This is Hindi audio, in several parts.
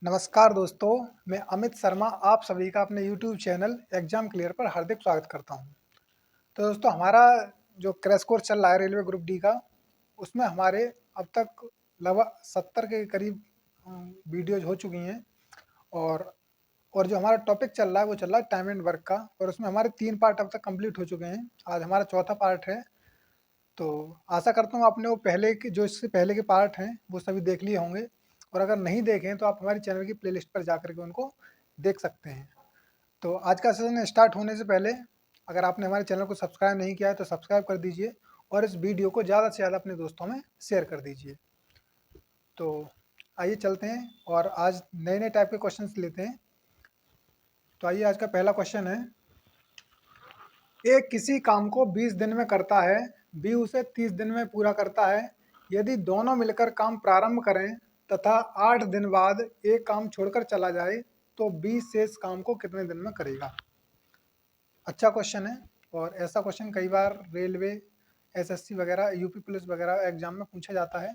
नमस्कार दोस्तों, मैं अमित शर्मा आप सभी का अपने YouTube चैनल एग्जाम क्लियर पर हार्दिक स्वागत करता हूं। तो दोस्तों हमारा जो क्रैश कोर्स चल रहा है रेलवे ग्रुप डी का, उसमें हमारे अब तक लगभग 70 के करीब वीडियोज हो चुकी हैं और जो हमारा टॉपिक चल रहा है वो चल रहा है टाइम एंड वर्क का और उसमें हमारे 3 पार्ट अब तक कंप्लीट हो चुके हैं। आज हमारा चौथा पार्ट है। तो आशा करता हूँ आपने वो पहले के जो इससे पहले के पार्ट हैं वो सभी देख लिए होंगे और अगर नहीं देखे तो आप हमारे चैनल की प्लेलिस्ट पर जाकर के उनको देख सकते हैं। तो आज का सेशन स्टार्ट होने से पहले अगर आपने हमारे चैनल को सब्सक्राइब नहीं किया है तो सब्सक्राइब कर दीजिए और इस वीडियो को ज़्यादा से ज़्यादा अपने दोस्तों में शेयर कर दीजिए। तो आइए चलते हैं और आज नए नए टाइप के क्वेश्चंस लेते हैं। तो आइए आज का पहला क्वेश्चन है, ए किसी काम को 20 दिन में करता है, बी उसे 30 दिन में पूरा करता है। यदि दोनों मिलकर काम प्रारंभ करें तथा 8 दिन बाद ए काम छोड़कर चला जाए तो बी शेष काम को कितने दिन में करेगा। अच्छा क्वेश्चन है और ऐसा क्वेश्चन कई बार रेलवे, एसएससी वगैरह, यूपी पुलिस वगैरह एग्जाम में पूछा जाता है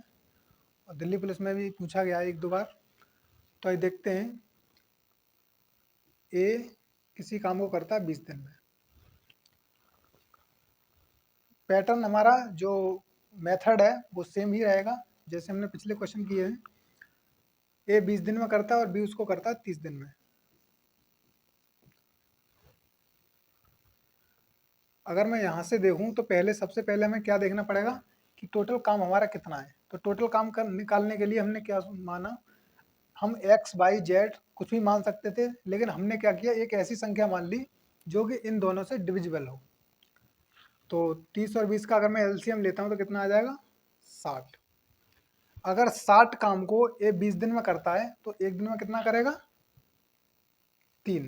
और दिल्ली पुलिस में भी पूछा गया है एक दो बार। तो आइए देखते हैं, ए किसी काम को करता है 20 दिन में। पैटर्न हमारा जो मेथड है वो सेम ही रहेगा जैसे हमने पिछले क्वेश्चन किए हैं। ए 20 दिन में करता है और बी उसको करता है 30 दिन में। अगर मैं यहाँ से देखूँ तो पहले सबसे पहले हमें क्या देखना पड़ेगा कि टोटल काम हमारा कितना है। तो टोटल काम कर निकालने के लिए हमने क्या माना, हम एक्स वाई जेड कुछ भी मान सकते थे, लेकिन हमने क्या किया, एक ऐसी संख्या मान ली जो कि इन दोनों से डिविजिबल हो। तो 30 और 20 का अगर मैं एलसीएम लेता हूँ तो कितना आ जाएगा, 60। अगर 60 काम को ए 20 दिन में करता है तो एक दिन में कितना करेगा, 3।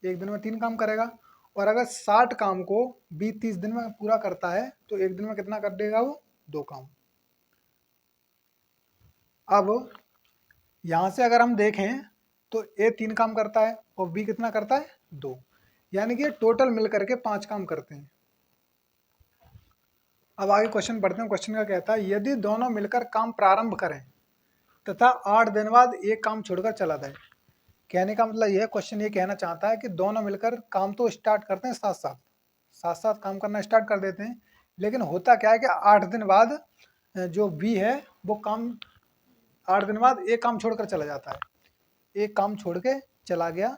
एक दिन में 3 काम करेगा। और अगर 60 काम को बी 30 दिन में पूरा करता है तो एक दिन में कितना कर देगा वो, 2 काम। अब यहाँ से अगर हम देखें तो ए 3 काम करता है और बी कितना करता है, 2। यानी कि टोटल मिलकर के 5 काम करते हैं। अब आगे क्वेश्चन पढ़ते हैं। क्वेश्चन का कहता है, यदि दोनों मिलकर काम प्रारंभ करें तथा 8 दिन बाद एक काम छोड़कर चला जाए। कहने का मतलब यह है, क्वेश्चन ये कहना चाहता है कि दोनों मिलकर काम तो स्टार्ट करते हैं, साथ साथ काम करना स्टार्ट कर देते हैं, लेकिन होता क्या है कि 8 दिन बाद जो बी है वो काम 8 दिन बाद एक काम छोड़कर चला जाता है, एक काम छोड़ के चला गया।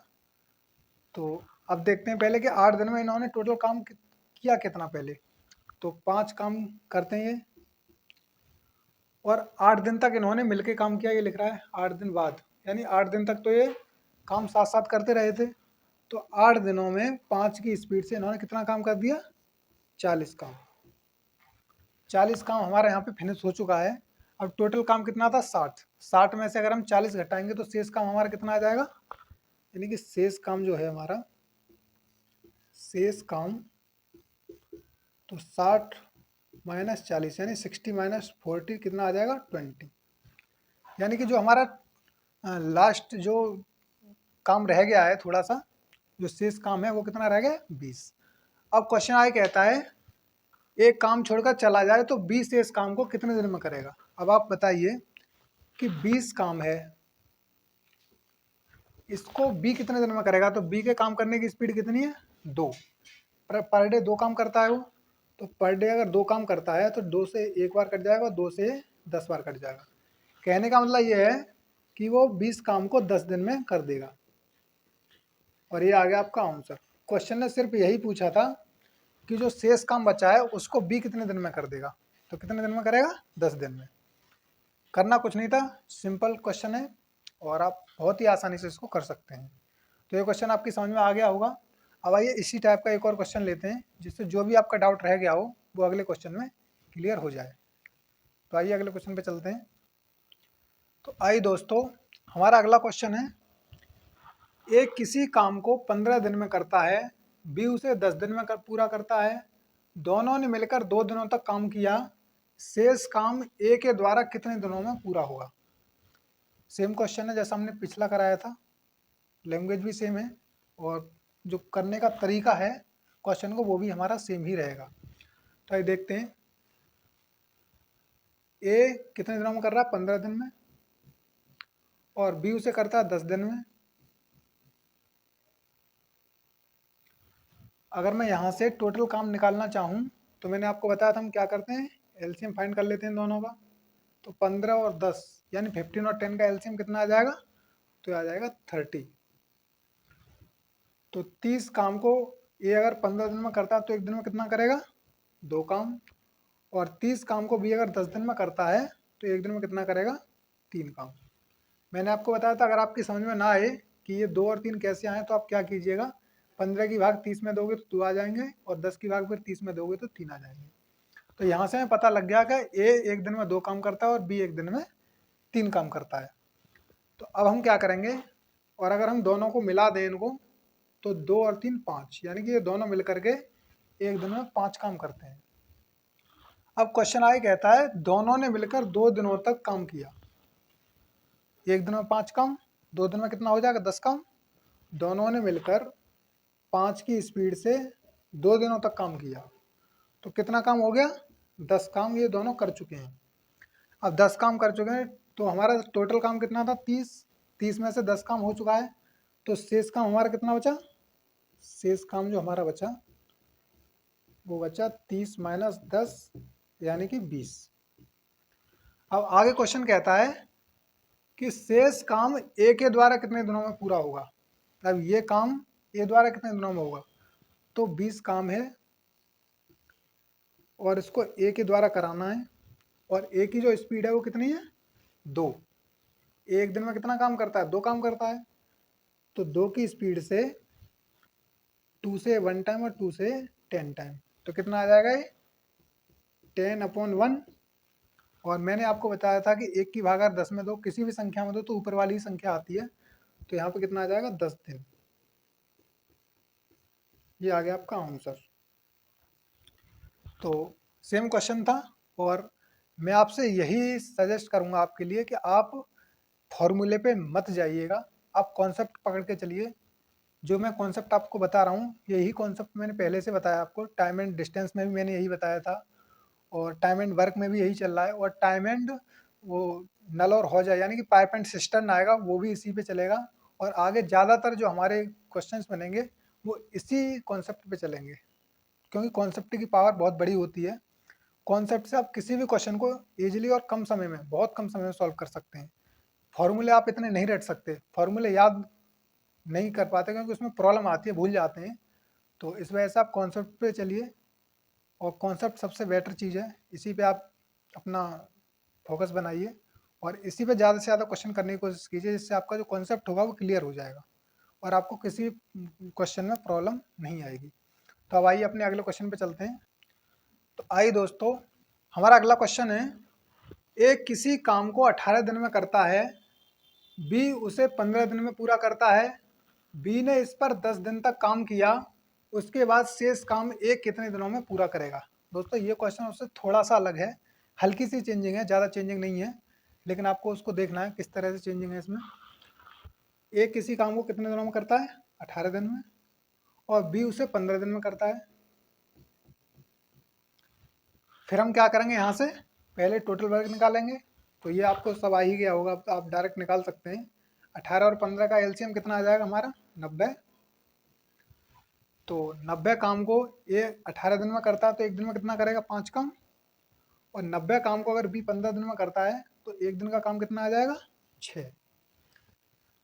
तो अब देखते हैं पहले कि 8 दिन में इन्होंने टोटल काम किया कितना। पहले तो 5 काम करते हैं ये, और 8 दिन तक इन्होंने मिलके काम किया, ये लिख रहा है 8 दिन बाद, यानी 8 दिन तक तो ये काम साथ साथ करते रहे थे। तो 8 दिनों में 5 की स्पीड से इन्होंने कितना काम कर दिया, 40 काम। 40 काम हमारा यहाँ पे फिनिश हो चुका है। अब टोटल काम कितना था, 60। 60 में से अगर हम 40 घटाएंगे तो शेष काम हमारा कितना आ जाएगा, यानी कि शेष काम जो है हमारा, शेष काम तो 60 माइनस 40 यानी 60 माइनस 40 कितना आ जाएगा, 20। यानी कि जो हमारा लास्ट जो काम रह गया है थोड़ा सा, जो शेष काम है वो कितना रह गया, 20। अब क्वेश्चन आगे कहता है, एक काम छोड़कर चला जाए तो 20 शेष काम को कितने दिन में करेगा। अब आप बताइए कि 20 काम है, इसको बी कितने दिन में करेगा। तो बी के काम करने की स्पीड कितनी है, 2। पर डे 2 काम करता है वो, तो पर डे अगर 2 काम करता है तो 2 से 1 बार कट जाएगा, 2 से 10 बार कट जाएगा। कहने का मतलब ये है कि वो 20 काम को 10 दिन में कर देगा। और ये आ गया आपका आंसर। क्वेश्चन ने सिर्फ यही पूछा था कि जो शेष काम बचा है उसको बी कितने दिन में कर देगा। तो कितने दिन में करेगा, 10 दिन में। करना कुछ नहीं था, सिंपल क्वेश्चन है और आप बहुत ही आसानी से इसको कर सकते हैं। तो ये क्वेश्चन आपकी समझ में आ गया होगा। अब आइए इसी टाइप का एक और क्वेश्चन लेते हैं जिससे जो भी आपका डाउट रह गया हो वो अगले क्वेश्चन में क्लियर हो जाए। तो आइए अगले क्वेश्चन पे चलते हैं। तो आइए दोस्तों, हमारा अगला क्वेश्चन है, ए किसी काम को 15 दिन में करता है, बी उसे 10 दिन में पूरा करता है। दोनों ने मिलकर 2 दिनों तक काम किया, शेष काम ए के द्वारा कितने दिनों में पूरा होगा। सेम क्वेश्चन है जैसा हमने पिछला कराया था, लैंग्वेज भी सेम है और जो करने का तरीका है क्वेश्चन को वो भी हमारा सेम ही रहेगा। तो आइए देखते हैं, ए कितने दिनों में कर रहा है, 15 दिन में, और बी उसे करता है 10 दिन में। अगर मैं यहाँ से टोटल काम निकालना चाहूँ तो मैंने आपको बताया था हम क्या करते हैं, एलसीएम फाइंड कर लेते हैं दोनों का। तो 15 और 10 यानी 15 और 10 का एलसीएम कितना आ जाएगा, तो आ जाएगा 30। तो 30 काम को ए अगर 15 दिन में करता है तो एक दिन में कितना करेगा, 2 काम। और 30 काम को बी अगर 10 दिन में करता है तो एक दिन में कितना करेगा, 3 काम। मैंने आपको बताया था अगर आपकी समझ में ना आए कि ये 2 और 3 कैसे आए तो आप क्या कीजिएगा, 15 की भाग 30 में दोगे तो 2 आ जाएंगे, और 10 की भाग फिर 30 में दोगे तो 3 आ जाएंगे। तो यहाँ से हमें पता लग गया कि ए एक दिन में 2 काम करता है और बी एक दिन में 3 काम करता है। तो अब हम क्या करेंगे, और अगर हम दोनों को मिला दें इनको तो 2 और 3 5, यानी कि ये दोनों मिलकर के एक दिन में 5 काम करते हैं। अब क्वेश्चन आए कहता है दोनों ने मिलकर 2 दिनों तक काम किया। एक दिन में 5 काम, 2 दिन में कितना हो जाएगा, 10 काम। दोनों ने मिलकर 5 की स्पीड से 2 दिनों तक काम किया, तो कितना काम हो गया, 10 काम ये दोनों कर चुके हैं। अब 10 काम कर चुके हैं तो हमारा टोटल काम कितना था, 30। 30 में से 10 काम हो चुका है, तो शेष काम हमारा कितना बचा, शेष काम जो हमारा बचा वो बचा 30 माइनस 10 यानी कि 20। अब आगे क्वेश्चन कहता है कि शेष काम ए के द्वारा कितने दिनों में पूरा होगा। अब ये काम ए द्वारा कितने दिनों में होगा, तो 20 काम है और इसको ए के द्वारा कराना है, और ए की जो स्पीड है वो कितनी है, 2। एक दिन में कितना काम करता है, 2 काम करता है। तो 2 की स्पीड से 2 से 1 टाइम और 2 से 10 टाइम, तो कितना आ जाएगा ये 10/1। और मैंने आपको बताया था कि 1 की भाग अगर 10 में दो, किसी भी संख्या में दो तो ऊपर वाली ही संख्या आती है। तो यहाँ पे कितना आ जाएगा, 10 दिन। ये आ गया आपका आंसर। तो सेम क्वेश्चन था, और मैं आपसे यही सजेस्ट करूँगा आपके लिए कि आप फॉर्मूले पे मत जाइएगा, आप कॉन्सेप्ट पकड़ के चलिए। जो मैं कॉन्सेप्ट आपको बता रहा हूँ यही कॉन्सेप्ट मैंने पहले से बताया आपको, टाइम एंड डिस्टेंस में भी मैंने यही बताया था, और टाइम एंड वर्क में भी यही चल रहा है, और टाइम एंड वो नल और हो जाए यानी कि पाइप एंड सिस्टर्न आएगा वो भी इसी पे चलेगा। और आगे ज़्यादातर जो हमारे क्वेश्चंस बनेंगे वो इसी कॉन्सेप्ट पे चलेंगे, क्योंकि कॉन्सेप्ट की पावर बहुत बड़ी होती है। कॉन्सेप्ट से आप किसी भी क्वेश्चन को ईजिली और कम समय में, बहुत कम समय में सॉल्व कर सकते हैं। फॉर्मूले आप इतने नहीं रट सकते, फॉर्मूले याद नहीं कर पाते क्योंकि उसमें प्रॉब्लम आती है, भूल जाते हैं। तो इस वजह से आप कॉन्सेप्ट पे चलिए, और कॉन्सेप्ट सबसे बेटर चीज़ है, इसी पे आप अपना फोकस बनाइए और इसी पे ज़्यादा से ज़्यादा क्वेश्चन करने की कोशिश कीजिए, जिससे आपका जो कॉन्सेप्ट होगा वो क्लियर हो जाएगा और आपको किसी क्वेश्चन में प्रॉब्लम नहीं आएगी। तो अब आइए अपने अगले क्वेश्चन पे चलते हैं। तो आइए दोस्तों, हमारा अगला क्वेश्चन है, ए किसी काम को 18 दिन में करता है, बी उसे 15 दिन में पूरा करता है, बी ने इस पर 10 दिन तक काम किया, उसके बाद शेष काम ए कितने दिनों में पूरा करेगा। दोस्तों ये क्वेश्चन उससे थोड़ा सा अलग है, हल्की सी चेंजिंग है, ज़्यादा चेंजिंग नहीं है, लेकिन आपको उसको देखना है किस तरह से चेंजिंग है इसमें। ए किसी काम को कितने दिनों में करता है, 18 दिन में, और बी उसे 15 दिन में करता है। फिर हम क्या करेंगे, यहाँ से पहले टोटल वर्क निकालेंगे। तो ये आपको सब आ ही गया होगा, अब तो आप डायरेक्ट निकाल सकते हैं। 18 और 15 का एलसीएम कितना आ जाएगा हमारा, 90। तो 90 काम को ये 18 दिन में करता है तो एक दिन में कितना करेगा, 5 काम। और 90 काम को अगर बी 15 दिन में करता है तो एक दिन का काम कितना आ जाएगा, 6।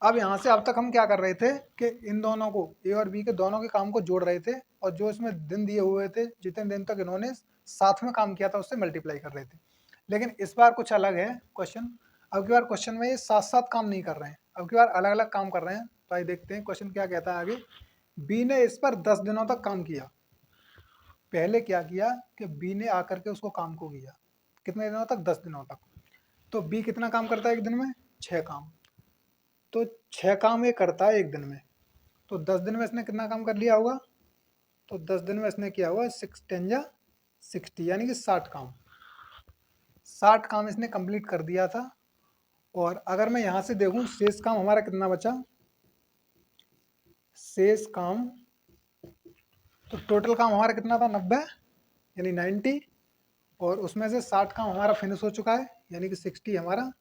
अब यहाँ से अब तक हम क्या कर रहे थे कि इन दोनों को, ए और बी के दोनों के काम को जोड़ रहे थे, और जो इसमें दिन दिए हुए थे जितने दिन तक इन्होंने साथ में काम किया था उससे मल्टीप्लाई कर रहे थे। लेकिन इस बार कुछ अलग है क्वेश्चन। अब की बार क्वेश्चन में ये साथ साथ काम नहीं कर रहे हैं, अब की बार अलग अलग काम कर रहे हैं। तो आइए देखते हैं क्वेश्चन क्या कहता है आगे। बी ने इस पर 10 दिनों तक काम किया। पहले क्या किया कि बी ने आकर के उसको काम को किया, कितने दिनों तक, 10 दिनों तक। तो बी कितना काम करता है एक दिन में, 6 काम। तो 6 काम ये करता है एक दिन में, तो 10 दिन में इसने कितना काम कर लिया होगा, तो 10 दिन में इसने किया होगा 6 10 जा 60 यानी कि 60 काम। 60 काम इसने कंप्लीट कर दिया था। और अगर मैं यहाँ से देखूँ शेष काम हमारा कितना बचा, शेष काम तो टोटल काम हमारा कितना था, 90 यानी 90, और उसमें से 60 काम हमारा फिनिश हो चुका है यानी कि 60 हमारा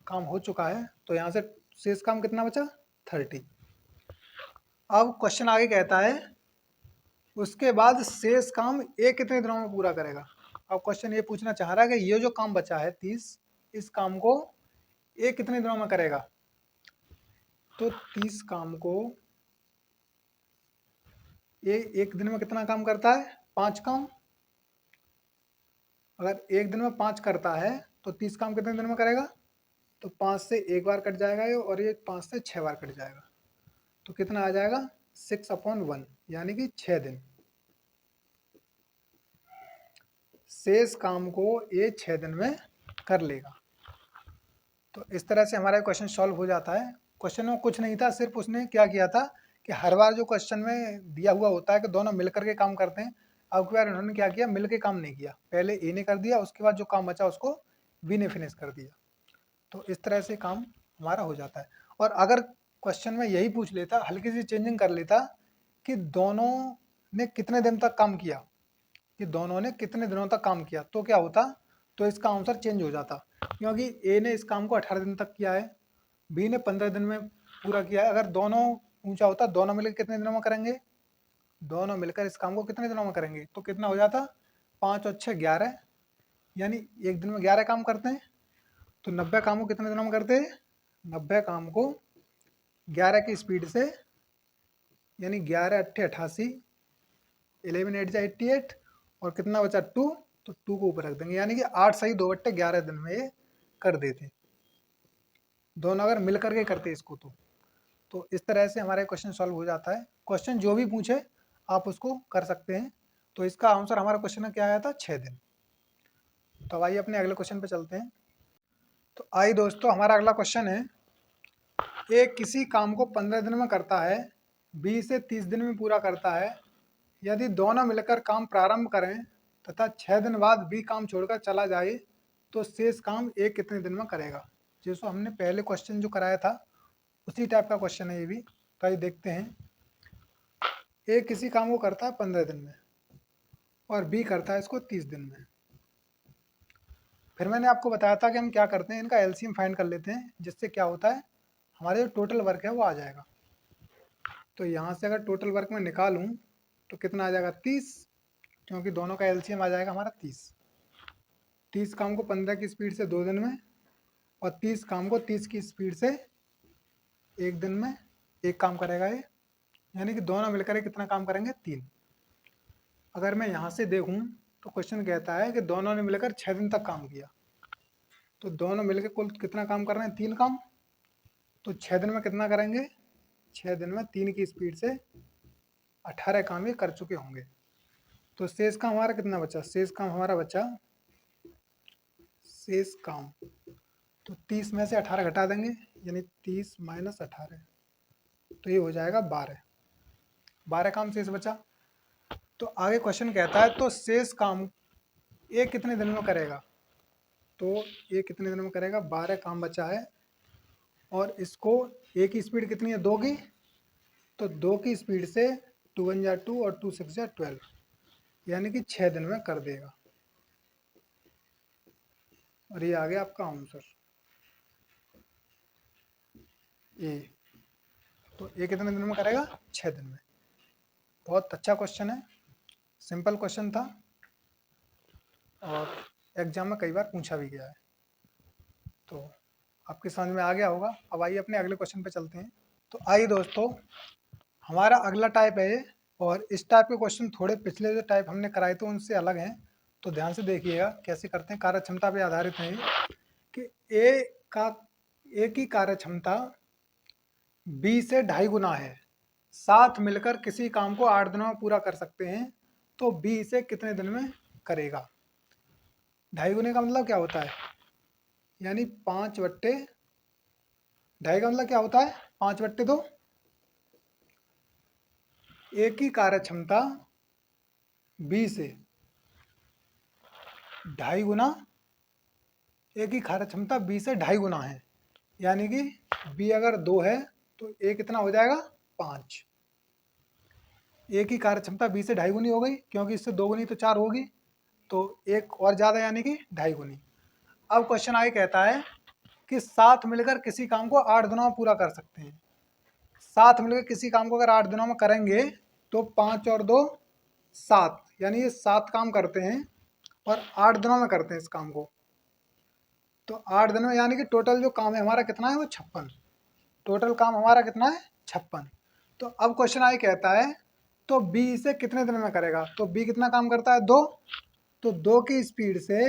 काम हो चुका है, तो यहाँ से शेष काम कितना बचा 30। अब क्वेश्चन आगे कहता है उसके बाद शेष काम ए कितने दिनों में पूरा करेगा। अब क्वेश्चन ये पूछना चाह रहा है कि ये जो काम बचा है 30, इस काम को ए कितने दिनों में करेगा। तो 30 काम को ए एक दिन में कितना काम करता है, 5 काम। अगर एक दिन में 5 करता है तो 30 काम कितने दिन में करेगा, तो 5 से एक बार कट जाएगा ये, और ये 5 से 6 बार कट जाएगा, तो कितना आ जाएगा 6/1, यानी कि 6 दिन। शेष काम को ये 6 दिन में कर लेगा। तो इस तरह से हमारा क्वेश्चन सॉल्व हो जाता है। क्वेश्चन में कुछ नहीं था, सिर्फ उसने क्या किया था कि हर बार जो क्वेश्चन में दिया हुआ होता है कि दोनों मिलकर के काम करते हैं, अब की बार उन्होंने क्या किया, मिल के काम नहीं किया, पहले ए ने कर दिया, उसके बाद जो काम बचा उसको बी ने फिनिश कर दिया। तो इस तरह से काम हमारा हो जाता है। और अगर क्वेश्चन में यही पूछ लेता, हल्की सी चेंजिंग कर लेता कि दोनों ने कितने दिन तक काम किया, कि दोनों ने कितने दिनों तक काम किया, तो क्या होता, तो इसका आंसर चेंज हो जाता। क्योंकि ए ने इस काम को 18 दिन तक किया है, बी ने 15 दिन में पूरा किया है। अगर दोनों ऊंचा होता, दोनों मिलकर कितने दिनों में करेंगे, दोनों मिलकर इस काम को कितने दिनों में करेंगे, तो कितना हो जाता 5 और 6 11, यानी एक दिन में 11 काम करते हैं। तो 90 काम को कितने दिनों में करते हैं, 90 काम को 11 की स्पीड से, यानी 11 8 88, 11 8 जा 88, और कितना बचा 2, तो 2 को ऊपर रख देंगे, यानी कि 8 सही 2/11 दिन में ये कर देते, दोनों अगर मिल करके करते इसको। तो इस तरह से हमारा क्वेश्चन सॉल्व हो जाता है। क्वेश्चन जो भी पूछे आप उसको कर सकते हैं। तो इसका आंसर हमारा क्वेश्चन में क्या आया था, 6 दिन। तो अब आइए अपने अगले क्वेश्चन पे चलते हैं। तो आइए दोस्तों, हमारा अगला क्वेश्चन है, ए किसी काम को 15 दिन में करता है, बी से 30 दिन में पूरा करता है। यदि दोनों मिलकर काम प्रारंभ करें तथा 6 दिन बाद बी काम छोड़कर चला जाए, तो शेष काम ए कितने दिन में करेगा। जैसे हमने पहले क्वेश्चन जो कराया था उसी टाइप का क्वेश्चन है ये भी। तो आइए देखते हैं। ए किसी काम को करता है 15 दिन में और बी करता है इसको 30 दिन में। फिर मैंने आपको बताया था कि हम क्या करते हैं, इनका एलसीएम फाइंड कर लेते हैं, जिससे क्या होता है हमारे जो टोटल वर्क है वो आ जाएगा। तो यहाँ से अगर टोटल वर्क में निकालूँ तो कितना आ जाएगा 30, क्योंकि दोनों का एलसीएम आ जाएगा हमारा 30। 30 काम को 15 की स्पीड से 2 दिन में, और 30 काम को 30 की स्पीड से 1 दिन में एक काम करेगा ये, यानी कि दोनों मिलकर कितना काम करेंगे 3। अगर मैं यहाँ से देखूँ तो क्वेश्चन कहता है कि दोनों ने मिलकर 6 दिन तक काम किया, तो दोनों मिलकर कुल कितना काम कर रहे हैं, 3 काम। तो 6 दिन में कितना करेंगे, 6 दिन में 3 की स्पीड से 18 काम ये कर चुके होंगे। तो शेष काम हमारा कितना बचा, शेष काम हमारा बचा, शेष काम तो 30 में से 18 घटा देंगे, यानी 30 - 18, तो ये हो जाएगा 12 काम शेष बचा। तो आगे क्वेश्चन कहता है तो शेष काम ये कितने दिन में करेगा। तो ये कितने दिन में करेगा, 12 काम बचा है, और इसको ए की स्पीड कितनी है 2 की, तो 2 की स्पीड से 2 1 जा 2 और 2 6 जा 12, यानी कि 6 दिन में कर देगा। और ये आ गया आपका आंसर ए। तो ये कितने दिन में करेगा, 6 दिन में। बहुत अच्छा क्वेश्चन है, सिंपल क्वेश्चन था, और एग्जाम में कई बार पूछा भी गया है। तो आपके समझ में आ गया होगा। अब आइए अपने अगले क्वेश्चन पे चलते हैं। तो आइए दोस्तों, हमारा अगला टाइप है ये, और इस टाइप के क्वेश्चन थोड़े पिछले जो टाइप हमने कराए थे उनसे अलग हैं। तो ध्यान से देखिएगा कैसे करते हैं। कार्य क्षमता पे आधारित है ये, कि ए की कार्य क्षमता बी से 2.5 गुना है, साथ मिलकर किसी काम को 8 दिनों में पूरा कर सकते हैं, तो बी इसे कितने दिन में करेगा। 2.5 गुने का मतलब क्या होता है, यानी 5/2.5 का मतलब क्या होता है, 5/2। ए की कार्य क्षमता बी से 2.5 गुना, ए की कार्य क्षमता बी से 2.5 गुना है, यानी कि बी अगर 2 है तो ए कितना हो जाएगा 5। ए की कार्य क्षमता बी से 2.5 गुनी हो गई, क्योंकि इससे 2 गुनी तो 4 होगी, तो एक और ज़्यादा यानी कि 2.5 गुनी। अब क्वेश्चन आगे कहता है कि साथ मिलकर किसी काम को 8 दिनों में पूरा कर सकते हैं। साथ मिलकर किसी काम को अगर 8 दिनों में करेंगे तो 5 और 2 7, यानी ये 7 काम करते हैं और 8 दिनों में करते हैं इस काम को। तो 8 दिनों में यानी कि टोटल जो काम है हमारा कितना है, वो 56। टोटल काम हमारा कितना है, 56। तो अब क्वेश्चन आई कहता है तो बी इसे कितने दिन में करेगा। तो बी कितना काम करता है, 2। तो 2 की स्पीड से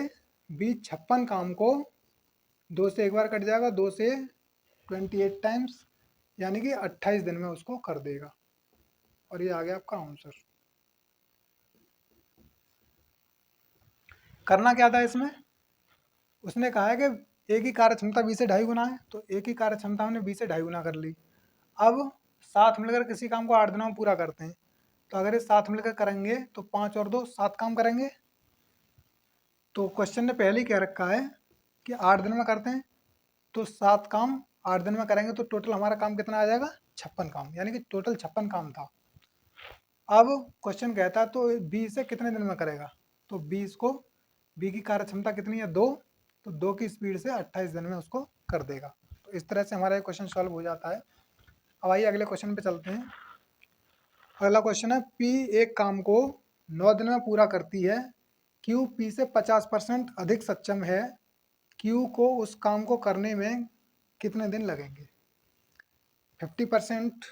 बी 56 काम को 2 से एक बार कट जाएगा, 2 से 28 टाइम्स, यानी कि 28 दिन में उसको कर देगा। और ये आ गया आपका आंसर। करना क्या था इसमें, उसने कहा है कि एक ही कार्य क्षमता बी से 2.5 गुना है, तो एक ही कार्य क्षमता हमने बी से 2.5 गुना कर ली। अब साथ मिलकर किसी काम को 8 दिनों में पूरा करते हैं, तो अगर ये साथ मिलकर करेंगे तो 5 और 2 7 काम करेंगे। तो क्वेश्चन ने पहले ही कह रखा है कि 8 दिन में करते हैं, तो 7 काम 8 दिन में करेंगे तो टोटल हमारा काम कितना आ जाएगा, 56 काम, यानी कि टोटल 56 काम था। अब क्वेश्चन कहता है तो बी से कितने दिन में करेगा। तो बी की कार्य क्षमता कितनी है, 2। तो 2 की स्पीड से 28 दिन में उसको कर देगा। तो इस तरह से हमारा ये क्वेश्चन सॉल्व हो जाता है। अब आइए अगले क्वेश्चन पे चलते हैं। अगला क्वेश्चन है पी एक काम को 9 दिन में पूरा करती है, क्यू पी से 50% अधिक सक्षम है, क्यू को उस काम को करने में कितने दिन लगेंगे। 50%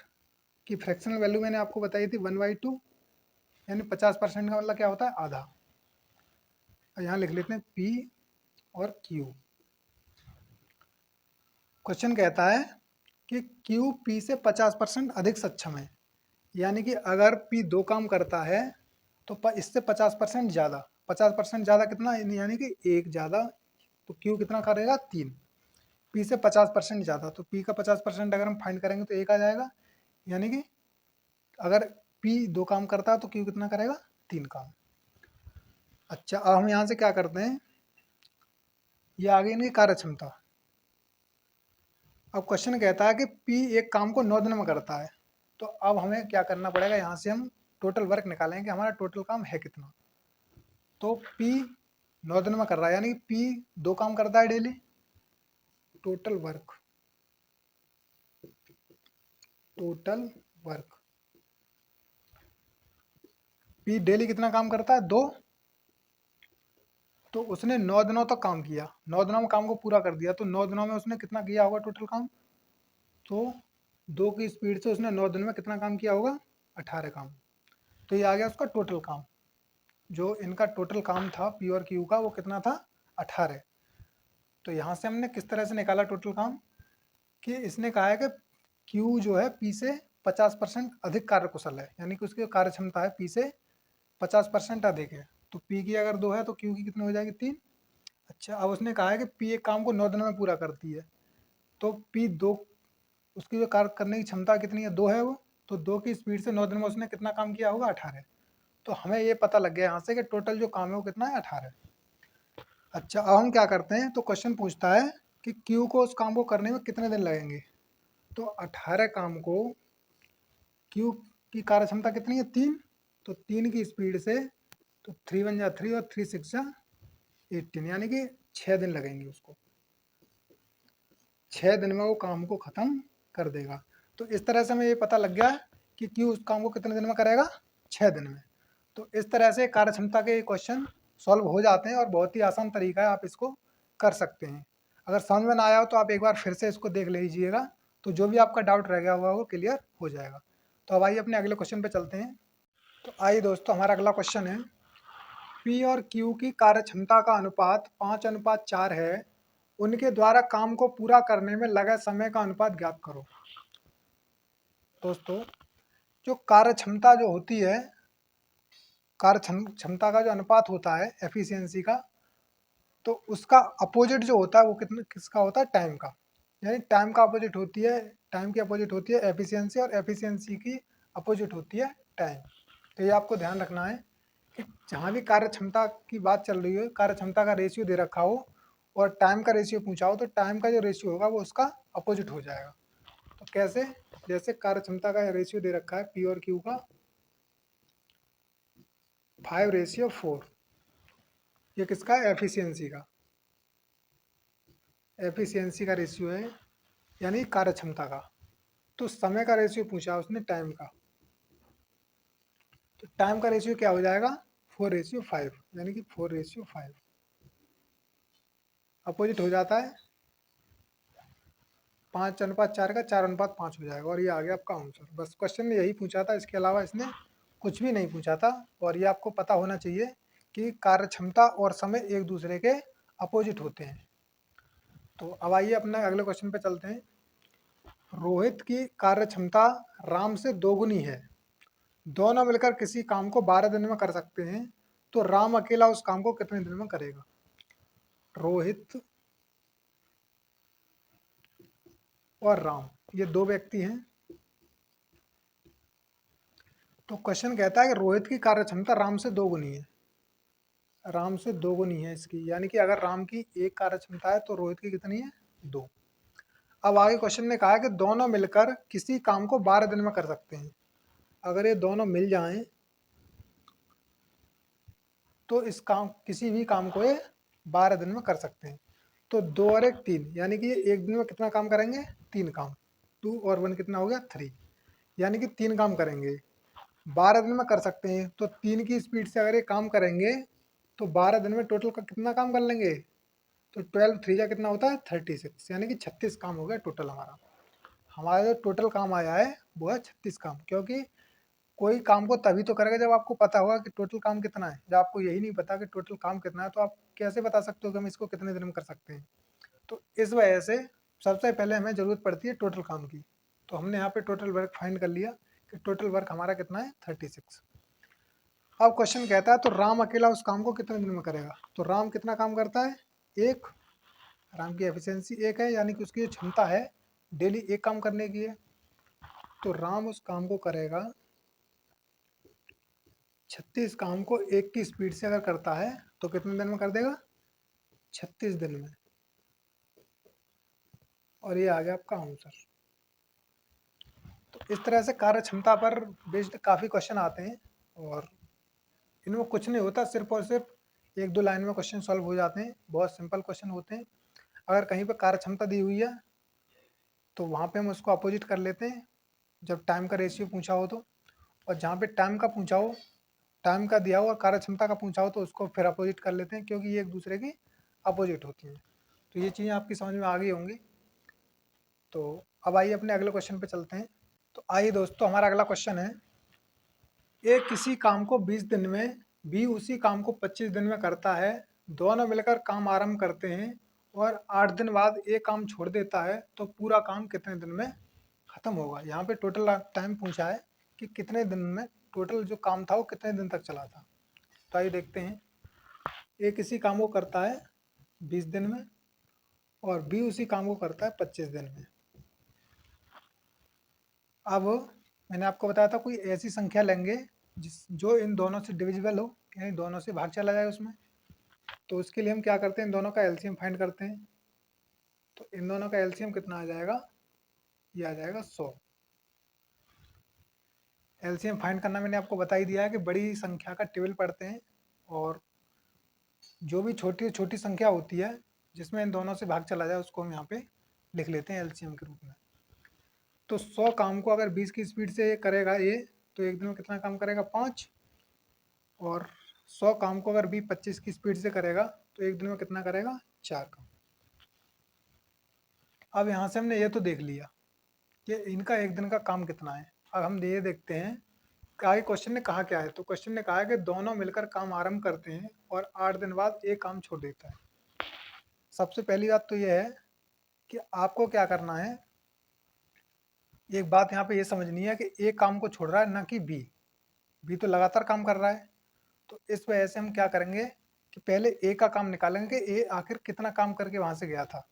की फ्रैक्शनल वैल्यू मैंने आपको बताई थी 1/2, यानी 50% का मतलब क्या होता है, आधा। यहाँ लिख लेते हैं पी और क्यू। क्वेश्चन कहता है कि क्यू पी से 50% अधिक सक्षम है, यानी कि अगर पी 2 काम करता है तो इससे 50% ज़्यादा। 50% ज़्यादा कितना, यानी कि 1 ज़्यादा, तो क्यू कितना करेगा, 3। पी से 50% ज़्यादा, तो पी का 50% अगर हम फाइंड करेंगे तो 1 आ जाएगा, यानी कि अगर पी 2 काम करता है तो क्यू कितना करेगा, 3 काम। अच्छा, अब हम यहाँ से क्या करते हैं, ये आ गई इनकी कार्य क्षमता। अब क्वेश्चन कहता है कि पी एक काम को 9 दिन में करता है, तो अब हमें क्या करना पड़ेगा, यहाँ से हम टोटल वर्क निकालेंगे कि हमारा टोटल काम है कितना। तो पी 9 दिन में कर रहा है, यानी पी 2 काम करता है daily. Total work P daily कितना काम करता है, 2। तो उसने 9 दिनों तक काम किया, 9 दिनों में काम को पूरा कर दिया, तो 9 दिनों में उसने कितना किया होगा टोटल काम। तो 2 की स्पीड से उसने 9 दिन में कितना काम किया होगा, 18 काम। तो ये आ गया उसका टोटल काम। जो इनका टोटल काम था पी और क्यू का, वो कितना था, 18। तो यहाँ से हमने किस तरह से निकाला टोटल काम, कि इसने कहा है कि क्यू जो है पी से 50% अधिक कार्यकुशल है, यानी कि उसकी कार्य क्षमता है पी से 50% अधिक है। तो पी की अगर 2 है तो क्यू की कितनी हो जाएगी, 3। अच्छा, अब उसने कहा है कि पी एक काम को 9 दिन में पूरा करती है, तो पी 2, उसकी जो कार्य करने की क्षमता कितनी है, 2 है वो। तो 2 की स्पीड से 9 दिन में उसने कितना काम किया होगा, 18। तो हमें ये पता लग गया यहाँ से कि टोटल जो काम है वो कितना है, 18। अच्छा, अब हम क्या करते हैं, तो क्वेश्चन पूछता है कि क्यू को उस काम को करने में कितने दिन लगेंगे। तो 18 काम को क्यू की कार्य क्षमता कितनी है, 3। तो 3 की स्पीड से, तो 3 1 जा 3 और 3 6 जा 18, यानी कि 6 दिन लगेंगे उसको। 6 दिन में वो काम को ख़त्म कर देगा। तो इस तरह से हमें ये पता लग गया कि क्यू उस काम को कितने दिन में करेगा, 6 दिन में। तो इस तरह से कार्य क्षमता के क्वेश्चन सॉल्व हो जाते हैं और बहुत ही आसान तरीका है, आप इसको कर सकते हैं। अगर समझ में ना आया हो तो आप एक बार फिर से इसको देख लीजिएगा, तो जो भी आपका डाउट रह गया हुआ वो क्लियर हो जाएगा। तो अब आइए अपने अगले क्वेश्चन पे चलते हैं। तो आइए दोस्तों, हमारा अगला क्वेश्चन है, पी और क्यू की कार्य क्षमता का अनुपात 5:4 है, उनके द्वारा काम को पूरा करने में लगे समय का अनुपात ज्ञात करो। दोस्तों, जो कार्य क्षमता जो होती है, कार्य क्षमता का जो अनुपात होता है एफिशिएंसी का, तो उसका अपोजिट जो होता है वो किसका होता है, टाइम का। यानी टाइम का अपोजिट होती है, टाइम की अपोजिट होती है एफिशिएंसी, और एफिशिएंसी की अपोजिट होती है टाइम। तो ये आपको ध्यान रखना है कि जहाँ भी कार्य क्षमता की बात चल रही हो, कार्य क्षमता का रेशियो दे रखा हो और टाइम का रेशियो पूछा हो, तो टाइम का जो रेशियो होगा वो उसका अपोजिट हो जाएगा। तो कैसे, जैसे कार्य क्षमता का रेशियो दे रखा है पी और क्यू का 5:4, ये किसका है, एफिशिएंसी का। एफिशिएंसी का रेशियो है, यानी कार्य क्षमता का। तो समय का रेशियो पूछा उसने टाइम का, तो टाइम का रेशियो क्या हो जाएगा 4:5, यानी कि 4:5 अपोजिट हो जाता है 5:4 का 4:5 हो जाएगा, और ये आ गया आपका आंसर। बस क्वेश्चन ने यही पूछा था, इसके अलावा इसने कुछ भी नहीं पूछा था। और ये आपको पता होना चाहिए कि कार्य क्षमता और समय एक दूसरे के अपोजिट होते हैं। तो अब आइए अपने अगले क्वेश्चन पे चलते हैं। रोहित की कार्य क्षमता राम से दोगुनी है, दोनों मिलकर किसी काम को 12 दिन में कर सकते हैं, तो राम अकेला उस काम को कितने दिन में करेगा। रोहित और राम ये दो व्यक्ति हैं। तो क्वेश्चन कहता है कि रोहित की कार्य क्षमता राम से दोगुनी है, राम से दोगुनी है इसकी, यानी कि अगर राम की एक कार्य क्षमता है तो रोहित की कितनी है 2। अब आगे क्वेश्चन ने कहा है कि दोनों मिलकर किसी काम को 12 दिन में कर सकते हैं। अगर ये दोनों मिल जाएं तो इस काम किसी भी काम को ये 12 दिन में कर सकते हैं। तो 2 और 1 3, यानी कि ये एक दिन में कितना काम करेंगे 3 काम। 2 और 1 कितना हो गया 3, यानी कि 3 काम करेंगे 12 दिन में कर सकते हैं। तो 3 की स्पीड से अगर ये काम करेंगे तो 12 दिन में टोटल का कितना काम कर लेंगे। तो 12 3 का कितना होता है 36, यानी कि 36 काम हो गया टोटल हमारा। हमारा जो टोटल काम आया है वो है 36 काम। क्योंकि कोई काम को तभी तो करेगा जब आपको पता होगा कि टोटल काम कितना है। जब आपको यही नहीं पता कि टोटल काम कितना है तो आप कैसे बता सकते हो कि हम इसको कितने दिन में कर सकते हैं। तो इस वजह से सबसे पहले हमें ज़रूरत पड़ती है टोटल काम की। तो हमने यहाँ पे टोटल वर्क फाइंड कर लिया कि टोटल वर्क हमारा कितना है 36। अब क्वेश्चन कहता है तो राम अकेला उस काम को कितने दिन में करेगा। तो राम कितना काम करता है 1, राम की एफिशिएंसी 1 है, यानी कि उसकी जो क्षमता है डेली 1 काम करने की है। तो राम उस काम को करेगा 36 काम को 1 की स्पीड से अगर करता है तो कितने दिन में कर देगा 36 दिन में। और ये आ गया आपका आंसर। तो इस तरह से कार्य क्षमता पर बेस्ड काफ़ी क्वेश्चन आते हैं, और इनमें कुछ नहीं होता, सिर्फ और सिर्फ 1-2 लाइन में क्वेश्चन सॉल्व हो जाते हैं। बहुत सिंपल क्वेश्चन होते हैं। अगर कहीं पर कार्य क्षमता दी हुई है तो वहाँ पे हम उसको अपोजिट कर लेते हैं जब टाइम का रेशियो पूछा हो तो। और जहाँ पे टाइम का पूछा हो, टाइम का दिया हो और कार्य क्षमता का पूछा हो तो उसको फिर अपोजिट कर लेते हैं, क्योंकि ये एक दूसरे की अपोजिट होती हैं। तो ये चीज़ें आपकी समझ में आ गई होंगी। तो अब आइए अपने अगले क्वेश्चन पे चलते हैं। तो आइए दोस्तों, हमारा अगला क्वेश्चन है, ए किसी काम को 20 दिन में, बी उसी काम को 25 दिन में करता है, दोनों मिलकर काम आरंभ करते हैं और 8 दिन बाद ए काम छोड़ देता है, तो पूरा काम कितने दिन में खत्म होगा। यहाँ पे टोटल टाइम पूछा है कि कितने दिन में टोटल जो काम था वो कितने दिन तक चला था। तो आइए देखते हैं। ए किसी काम को करता है 20 दिन में और बी उसी काम को करता है 25 दिन में। अब मैंने आपको बताया था कोई ऐसी संख्या लेंगे जो इन दोनों से डिविजिबल हो, यानी दोनों से भाग चला जाए उसमें। तो उसके लिए हम क्या करते हैं, इन दोनों का एलसीएम फाइंड करते हैं। तो इन दोनों का एलसीएम कितना आ जाएगा, ये आ जाएगा 100। एलसीएम फाइंड करना मैंने आपको बता ही दिया है कि बड़ी संख्या का टेबल पढ़ते हैं, और जो भी छोटी छोटी संख्या होती है जिसमें इन दोनों से भाग चला जाए उसको हम यहाँ पे लिख लेते हैं एलसीएम के रूप में। तो 100 काम को अगर 20 की स्पीड से करेगा ये, तो एक दिन में कितना काम करेगा 5। और 100 काम को अगर बी 25 की स्पीड से करेगा तो एक दिन में कितना करेगा 4 काम। अब यहाँ से हमने ये तो देख लिया कि इनका एक दिन का काम कितना है। अब हम ये देखते हैं कि क्वेश्चन ने कहा क्या है। तो क्वेश्चन ने कहा है कि दोनों मिलकर काम आरंभ करते हैं और 8 दिन बाद एक काम छोड़ देता है। सबसे पहली बात तो यह है कि आपको क्या करना है, एक बात यहाँ पे ये समझनी है कि ए काम को छोड़ रहा है ना कि बी। बी तो लगातार काम कर रहा है। तो इस वजह से हम क्या करेंगे कि पहले ए का काम निकालेंगे, ए आखिर कितना काम करके वहां से गया था।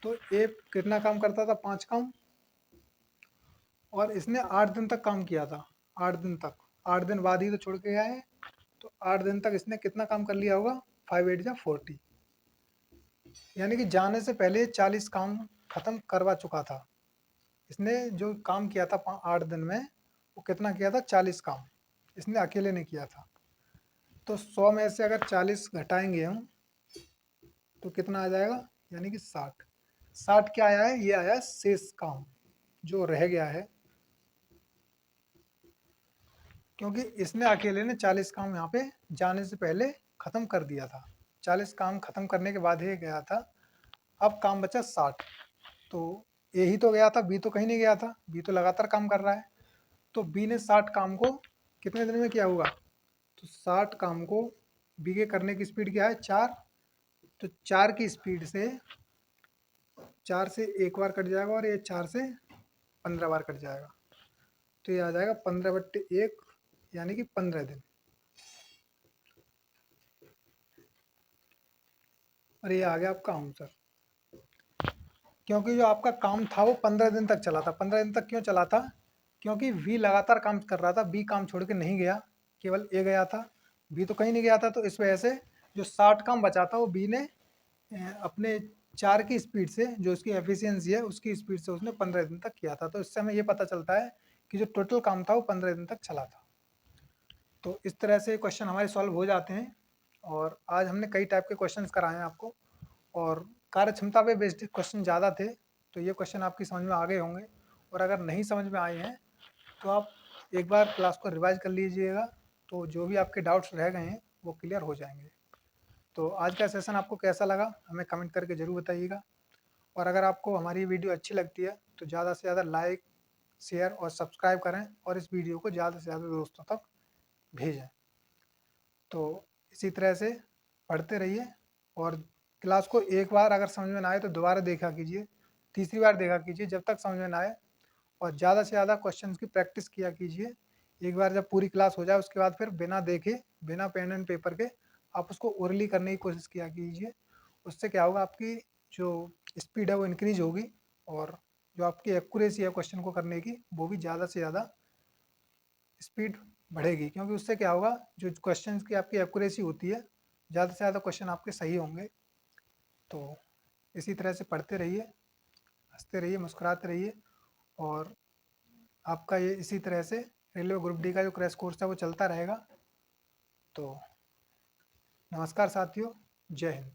तो ए कितना काम करता था 5 काम, और इसने 8 दिन तक काम किया था। 8 दिन तक, 8 दिन बाद ही तो छोड़ के गया है। तो 8 दिन तक इसने कितना काम कर लिया होगा 5 8 जा 40, यानी कि जाने से पहले 40 काम खत्म करवा चुका था। इसने जो काम किया था 8 दिन में, वो कितना किया था 40 काम इसने अकेले ने किया था। तो 100 में से अगर 40 घटाएंगे हम तो कितना आ जाएगा, यानी कि 60। 60 क्या आया है? ये आया है शेष काम जो रह गया है, क्योंकि इसने अकेले ने 40 काम यहाँ पे जाने से पहले खत्म कर दिया था। 40 काम खत्म करने के बाद ही गया था। अब काम बचा 60। तो ए ही तो गया था, बी तो कहीं नहीं गया था, बी तो लगातार काम कर रहा है। तो बी ने 60 काम को कितने दिन में किया होगा? तो 60 काम को बी के करने की स्पीड क्या है? 4। तो 4 की स्पीड से 4 से एक बार कट जाएगा और ये 4 से 15 बार कट जाएगा। तो ये आ जाएगा 15/1, यानी कि 15 दिन। और ये आ गया आपका आंसर। क्योंकि जो आपका काम था वो 15 दिन तक चला था। 15 दिन तक क्यों चला था? क्योंकि वी लगातार काम कर रहा था, बी काम छोड़ के नहीं गया, केवल ए गया था, बी तो कहीं नहीं गया था। तो इस वजह से जो 60 काम बचा था वो बी ने अपने 4 की स्पीड से, जो उसकी एफिशिएंसी है उसकी स्पीड से उसने 15 दिन तक किया था। तो इससे हमें ये पता चलता है कि जो टोटल काम था वो 15 दिन तक चला था। तो इस तरह से क्वेश्चन हमारे सॉल्व हो जाते हैं। और आज हमने कई टाइप के क्वेश्चंस कराए हैं आपको, और कार्य क्षमता पे बेस्ड क्वेश्चन ज़्यादा थे, तो ये क्वेश्चन आपकी समझ में आ गए होंगे। और अगर नहीं समझ में आए हैं तो आप एक बार क्लास को रिवाइज कर लीजिएगा, तो जो भी आपके डाउट्स रह गए हैं वो क्लियर हो जाएंगे। तो आज का सेशन आपको कैसा लगा हमें कमेंट करके ज़रूर बताइएगा। और अगर आपको हमारी वीडियो अच्छी लगती है तो ज़्यादा से ज़्यादा लाइक, शेयर और सब्सक्राइब करें, और इस वीडियो को ज़्यादा से ज़्यादा दोस्तों तक भेजें। तो इसी तरह से पढ़ते रहिए, और क्लास को एक बार अगर समझ में ना आए तो दोबारा देखा कीजिए, तीसरी बार देखा कीजिए जब तक समझ में ना आए। और ज़्यादा से ज़्यादा क्वेश्चंस की प्रैक्टिस किया कीजिए। एक बार जब पूरी क्लास हो जाए उसके बाद फिर बिना देखे, बिना पेन एंड पेपर के आप उसको ओरली करने की कोशिश किया कीजिए। उससे क्या होगा, आपकी जो स्पीड है वो इंक्रीज होगी, और जो आपकी एक्यूरेसी है क्वेश्चन को करने की वो भी ज़्यादा से ज़्यादा स्पीड बढ़ेगी। क्योंकि उससे क्या होगा, जो क्वेश्चंस की आपकी एक्यूरेसी होती है, ज़्यादा से ज़्यादा क्वेश्चन आपके सही होंगे। तो इसी तरह से पढ़ते रहिए, हंसते रहिए, मुस्कुराते रहिए। और आपका ये इसी तरह से रेलवे ग्रुप डी का जो क्रैश कोर्स है वो चलता रहेगा। तो नमस्कार साथियों, जय हिंद।